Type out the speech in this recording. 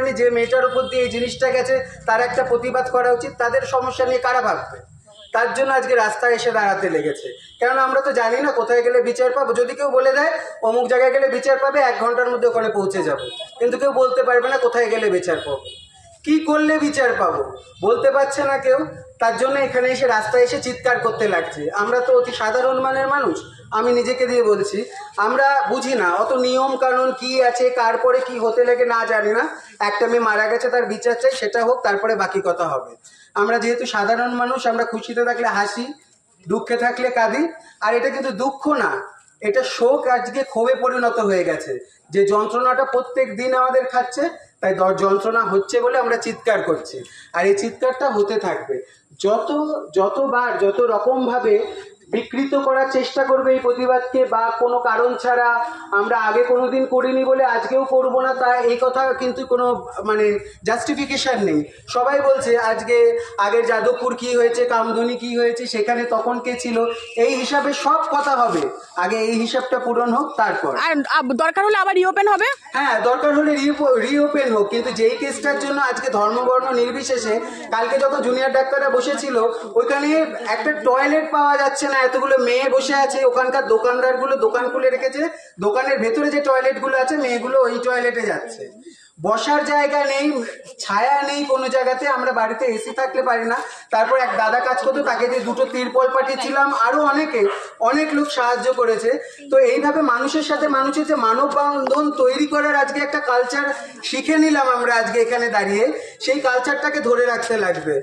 পারেনি, যে মেয়েটার উপর দিয়ে এই জিনিসটা গেছে তার একটা প্রতিবাদ করা উচিত। তাদের সমস্যা নিয়ে কারা ভাববে? তার জন্য আজকে রাস্তায় এসে দাঁড়াতে লেগেছে। কেননা আমরা তো জানি না কোথায় গেলে বিচার পাবো। যদি কেউ বলে দেয় অমুক জায়গায় গেলে বিচার পাবে, 1 ঘন্টার মধ্যে ওখানে পৌঁছে যাবো, কিন্তু কেউ বলতে পারবে না কোথায় গেলে বিচার পাবো, কি করলে বিচার পাবো, বলতে পারছে না কেউ। তার জন্য এখানে এসে রাস্তায় এসে চিৎকার করতে লাগছে। আমরা তো অতি সাধারণ মানের মানুষ, আমি নিজেকে দিয়ে বলছি, আমরা বুঝি না অত নিয়ম কানুন কি আছে, কার পরে কি হতে লাগে না জানি না। একটা মেয়ে মারা গেছে, তার বিচার চাই, সেটা হোক, তারপরে বাকি কথা হবে। আমরা যেহেতু সাধারণ মানুষ, আমরা খুশিতে থাকলে হাসি, দুঃখে থাকলে কাঁদি। আর এটা কিন্তু দুঃখ না, এটা শোক আজকে ক্ষোভে পরিণত হয়ে গেছে। যে যন্ত্রণাটা প্রত্যেক দিন আমাদের খাচ্ছে, তাই যন্ত্রণা হচ্ছে বলে আমরা চিৎকার করছি। আর এই চিৎকারটা হতে থাকবে। যতবার যত রকমভাবে বিকৃত করার চেষ্টা করবে এই প্রতিবাদকে, বা কোনো কারণ ছাড়া, আমরা আগে কোনোদিন করিনি বলে আজকেও করবো না, তা এই কথা কিন্তু কোনো মানে জাস্টিফিকেশন নেই। সবাই বলছে আজকে আগের যাদবপুর কি হয়েছে, কামধুনি কি হয়েছে, সেখানে তখন কে ছিল, এই হিসাবে সব কথা হবে। আগে এই হিসাবটা পূরণ হোক, তারপর দরকার হলে আবার রিওপেন হবে। হ্যাঁ, দরকার হলে রিওপেন হোক, কিন্তু যেই কেসটার জন্য আজকে ধর্মবর্ণ নির্বিশেষে কালকে যখন জুনিয়র ডাক্তাররা বসেছিল, ওইখানে একটা টয়লেট পাওয়া যাচ্ছে না, এতগুলো মেয়ে বসে আছে, ওখানকার দোকানদারগুলো দোকান খুলে রেখেছে, দোকানের ভেতরে যে টয়লেটগুলো আছে মেয়েগুলো ওই টয়লেটে যাচ্ছে। বসার জায়গা নেই, ছায়া নেই কোনো জায়গাতে। আমরা বাড়িতে এসি থাকলে পারি না। তারপর এক দাদা কাজ করতো, তাকে যে 2টো তিরপল পাঠিয়েছিলাম, আরো অনেক লোক সাহায্য করেছে। তো এইভাবে মানুষের সাথে মানুষের যে মানববন্ধন তৈরি করার আজকে একটা কালচার শিখে নিলাম আমরা আজকে এখানে দাঁড়িয়ে, সেই কালচারটাকে ধরে রাখতে লাগবে।